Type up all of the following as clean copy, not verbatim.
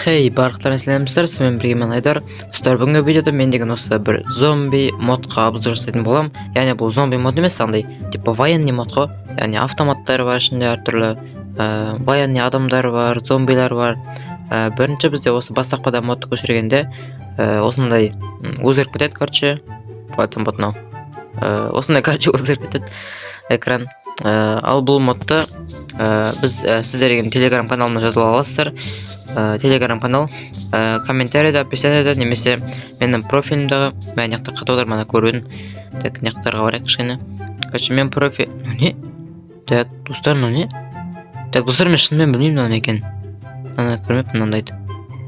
Хей, барлықтарыңызға сәлеметсіздер, сізбен бірге мен Айдар. Достар, бүгінгі видеода мен деген осы бір зомби модқа обзор жасайтын боламын. Яғни бұл зомби мод емес, андай типа военный мод қой. Яғни автоматтар бар, ішінде әртүрлі военный адамдар бар, зомбилар бар. Бірінші бізде осы бастапқыда модты көшіргенде осындай өзгеріп кетеді, короче. Поэтому вот мынау. Осындай, короче, өзгеріп кетеді экран. Ал бұл модты біз сіздерге телеграм каналына жазылып аласыздар. Телеграм канал комментарийда, описаниеда немесе менің профилімдағы мен яқтар қатып мана көруін. Так, яқтарға барайық кішкене. Короче, мен профиль... Не? Так, достар, не? Так, достар, мен шынымен білмеймін мынау не екен. Мына көрмеппін мынандайды.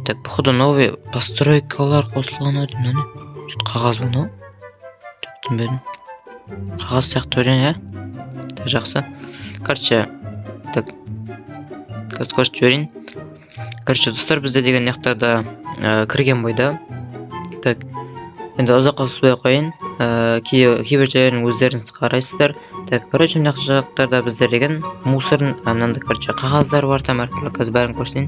Так, походу новый постройкалар қосылған еді. Не? Что-то қағаз бұл, но? Түсінбедім. Қағаз сияқты өрен, Так, жақсы. Короче, так, қазір көшіп жіберейін. Короче, достар, бізде деген яқтарда кірген бойда. Так, енді ұзаққа сұспай қойын. Кейбір жайларын өздеріңіз қарайсыздар. Так, короче, мына жақтарда біздер деген мусор, мынандай, короче, қағаздар бар, там әртүрлі қазір бәрін көрсейін.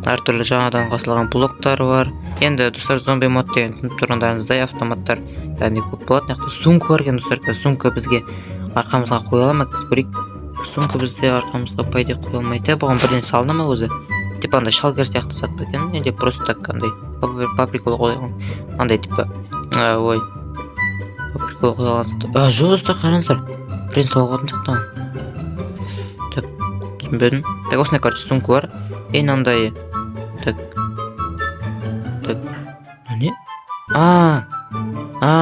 Әртүрлі жаңадан қосылған блоктар бар. Енді достар, зомби мод деген түсініп тұрғандарыңыздай автоматтар яғни көп болады. Яқты сумка бар екен, достар, сумка бізге арқамызға қоя аламын, көрейік. Сумка бізде арқамызға пайда қоя алмайды. Бұған бірден салына ма өзі? Типа андай шалгер сияқты зат па екен, или просто так андай по приколу қойған. Андай типа ой. По приколу қойған зат. Жоқ, достар, қараңыздар. Бірден салған сияқты. Так, түсінбедім. Так, осындай, короче, сумка бар. Андай. Так. Так. Не?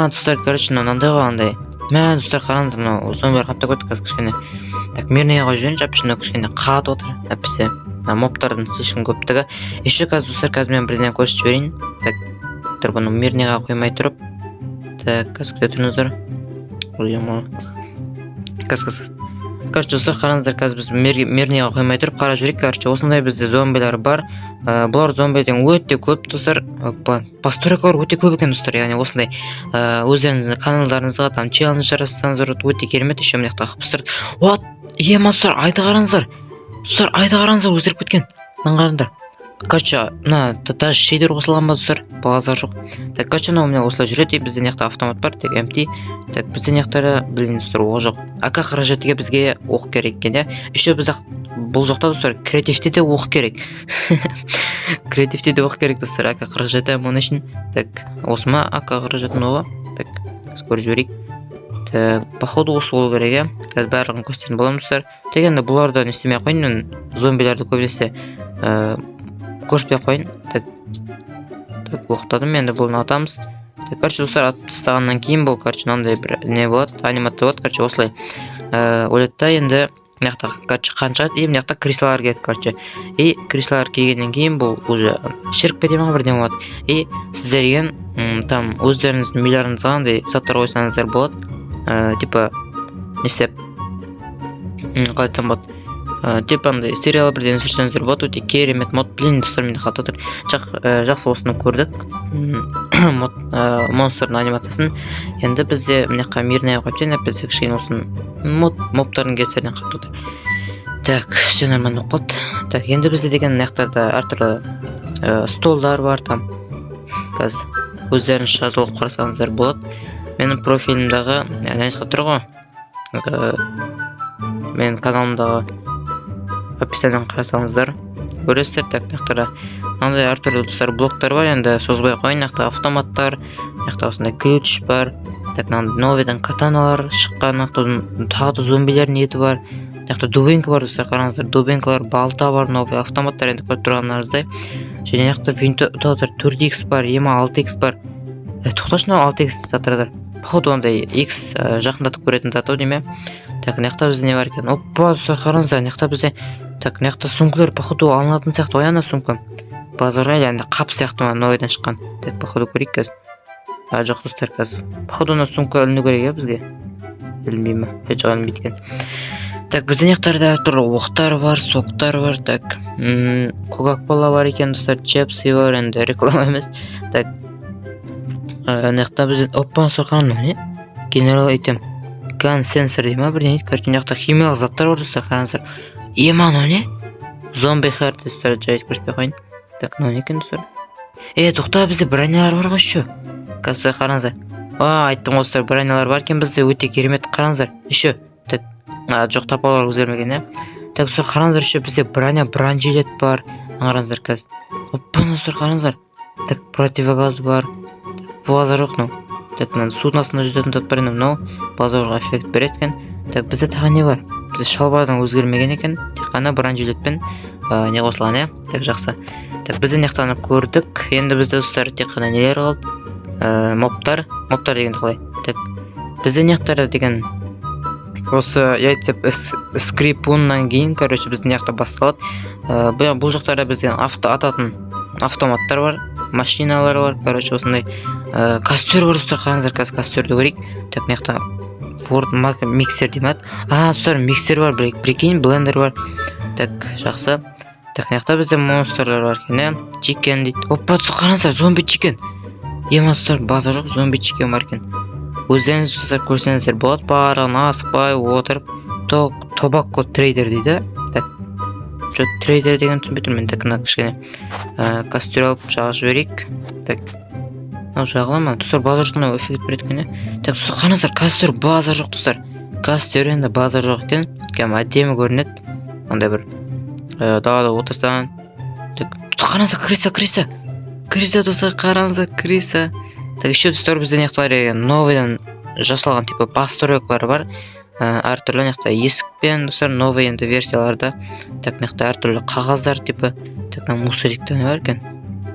Достар, короче, мынандай ғой андай. Мә, достар, қараңыздар, мынау зомбилар қаптап кетті қазір кішкене. Так, мирныйға қойып жіберейінші, әпішін кішкене қатып отыр, әпісі. Мобтардың слишком көптігі. Еще қазір, достар, қазір мен бірден көшіп жіберейін. Так, тұр бұны мирныйға қоймай тұрып. Так, қазір күте тұрыңыздар. Қазір. Короче, достар, қараңыздар, қазір біз мирныйға қоймай тұрып қара жүрейік. Короче, осындай бізде зомбилар бар. Бұлар зомбиден өте көп, достар. Постройкалар өте көп екен, достар. Яғни осындай өздеріңіздің каналдарыңызға там челлендж жарасаңыздар өте керемет. Еще мына жақта қыпсыр. What? Достар, айда қараңыздар. Достар, айда қараңыздар, өзгеріп кеткен. Қараңдар. Короче, мына даже шейдер қосылған ба, достар? Бағаздар жоқ. Так, короче, мына осылай жүреді. Бізде жақта автомат бар, тек empty. Так, бізде яқтары білген, достар, оқ жоқ. АК қаражатыға бізге оқ керек екен, Еще біз бұл жақта, достар, креативте де оқ керек. Креативте де оқ керек, достар, АК қаражаты мұны үшін. Так, осы ма АК қаражатын оғы? Так, көріп жіберейік. Так, походу осы болу керек, Қазір барлығын көстерін боламын, достар. Тек енді бұларды не істемей қойын, мен зомбиларды көбінесе көшпей қойын. Так, оқытадым, енді бұлын атамыз. Так, короче, достар, атып тастағаннан кейін бұл, короче, мынандай бір не болады, анимация болады, короче, осылай өлетті. Енді мынақта, короче, қанша еді, мынақта креслалар келеді, короче. И креслалар келгеннен кейін бұл уже шіріп кете ма бірден болады. И сіздерген там өздеріңіздің миларыңызға андай заттар қойсаңыздар болады. Типа не істеп қалай айтсам болады. Типа андай сериалы бірден сүрсеңіздер болады. Өте керемет мод. Блин, достар, менде қатып отыр. Жақсы осыны көрдік. Монстрдың анимациясын. Енді бізде мынаққа мирная қойып жайын, бізде кішкене осыны мобтардың кесірінен қатып отыр. Так, все нормально болып қалды. Так, енді бізде деген мынақтарда әртүрлі столдар бар там. Қазір өздеріңіз жазылып қарасаңыздар болады. Менің профилімдағы әнәйсқа тұр ғой. Менің каналымдағы описаниеден қарасаңыздар көресіздер. Так, мынақтарда мынандай әртүрлі, достар, блоктар бар. Енді созбай қойын. Мынақта автоматтар, мынақта осындай ключ бар. Так, новыйдан катаналар шыққан. Мынақта тағы да зомбилердің еті бар. Мынақта дубинка бар, достар, қараңыздар. Дубинкалар, балта бар, новый автоматтар енді көріп тұрғандарыңыздай. Және мынақта 4X бар, 6X бар. Тоқташын 6X заттардар. Походу ондай X жақындатып көретін заты деме. Так, мынақта бізде не бар екен? Опа, достар, қараңыздар, мынақта бізде. Так, мынақта сумкалар походу алынатын сияқты, ой, ана сумка. Базарға или анда қап сияқты новыйдан шыққан. Так, походу көрейік қазір. Жоқ, достар, қазір. Походу ана сумка іліну керек, бізге. Ілінбей ма? Жоқ, ілінбейді екен. Так, бізде мынақтарда әртүрлі оқтар бар, соктар бар. Так, Кока-кола бар екен, достар, чепсы бар, енді реклама емес. Так, мынақта бізде опа, соққан, не? Генерал айтем. Ган сенсор дейма бірден еді. Короче, мынақта химиялық заттар бар, достар, қараңыздар. Еман, не? зомби хэр достар жайып көрсөтпөй коюйн. Так, мына экен достар. Тукта, бизде бронялар бар го еще. Қазір қараңыздар. Айттым достар, бронялар бар екен бізде, өте керемет. Қараңыздар. Еще. Так, жоқ, тапалар өзгермеген, Так, достар, қараңыздар, еще бізде бронежилет бар. Қараңыздар қазір. Опа, достар, қараңыздар. Так, противогаз бар. Базар жоқ, ну. Так, судың астында жүзетін зат бар, мынау базарға эффект береді екен. Так, бізде тағы не бар? Бізде шалбардан өзгермеген екен. Тек қана бронежилетпен не қосылған, Так, жақсы. Так, бізде нектаны көрдік. Енді бізде достар тек қана нелер қалды? Моптар дегенді қалай? Так, бізде нектары деген осы яйтеп скрипуннан кейін, короче, бізде некта басталады. Бұл жақтарда бізде ататын автоматтар бар, машиналар бар, короче, осындай костер бар, достар, қараңыздар, қазір костерді көрейік. Так, некта Ford миксер деймет. Достар, миксер бар, прикинь, блендер бар. Так, жақсы. Так, некта бізде монстрлар бар екен, чикен дейді. Опа, қараңыздар, зомби чикен. Достар, базар жоқ, зомби чикен бар екен. Өздеріңіз достар көрсеңіздер болады, барлығын асықпай отырып. Тобакко трейдер дейді. Так, трейдер деген түсінбей тұрмын. Так, кішкене костер алып жағып жіберейік. Так, жағылама, достар, базар жоқына эффект береді екен. Так, достар, қараңыздар, костер базар жоқ, достар. Костер енді базар жоқ екен. Кәм әдемі көрінеді. Андай бір далада отырсаң. Так, қараңыздар, Криса, достар, қараңыздар, Криса. Так, еще достар, бізде некталар новыйдан жасалған типа постройкалар бар. Әртүрлі некта есікпен, достар, новый енді версияларда. Так, некта әртүрлі қағаздар типа. Так, мусориктен бар екен.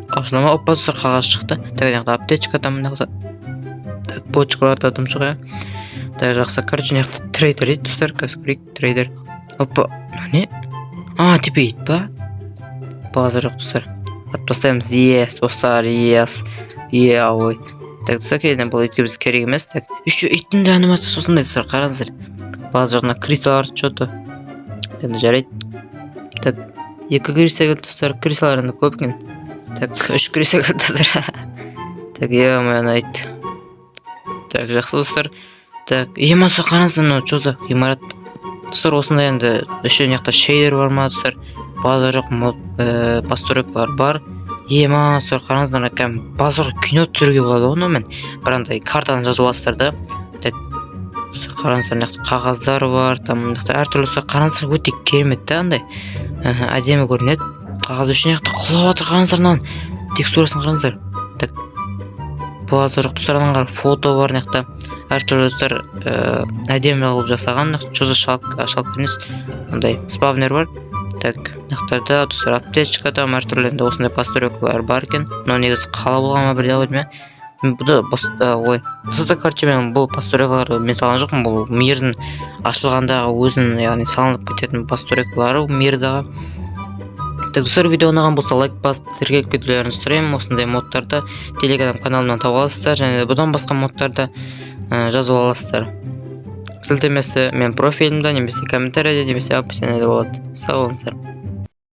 Ашылама, опа, достар, қағаз шықты. Так, некта аптечка там некта. Так, бочкаларда дым шыға. Так, жақсы, короче, некта трейдер дейді, достар, кәсіприк трейдер. Опа, не? Типа ит па? Базар жоқ, достар. Поставим достар, ой. Так, достар, кейден бұл итке біз керек емес. Так, еще иттің де анимациясы осындай, достар, қараңыздар. Базар жағына крисалар что-то. Енді жарайды. Так, 2 криса келді, достар, крисаларында көп екен. Так, 3 криса келді, достар. Так, мойын айт. Так, жақсы, достар. Так, емасы қараңыздар, мынау чоза ғимарат. Достар, осындай енді еще некта шейдер бар ма, достар. Базар жоқ, постройкалар бар. Достар, қараңыздар, кәм базарға кино түсіруге болады оны мен. Бірандай картаны жазып аласыздар да. Так, қараңыздар, некта қағаздар бар, там некта әртүрлі. Қараңыздар, өте керемет та андай. Әдемі көрінеді. Қағаз үшін некта құлап жатыр, қараңыздар, текстурасын қараңыздар. Так, базар жоқ, достар, фото бар, некта әртүрлі, достар, әдемі қылып жасаған, чоза шалкернес, андай спавнер бар. Так, нақтарда, достар, аптечка там әртүрлі осындай постройкалар бар екен. Но негізі қала болғанма бірде қойдым, Бұда, Соста, короче, мен бұл постройкаларды мен салған жоқпын, бұл мирдің ашылғандағы өзінің, яғни салынып кететін постройкалары мирдағы. Так, достар, видео ұнаған болса лайк басып, тергеліп кетулеріңізді сұраймын. Осындай модтарды телеграм каналымнан таба аласыздар, және бұдан басқа модтарды жазып аласыздар. Сілтемесі мен профилімде, немесе комментарийде, немесе описаниеде болады. Сау болыңыздар.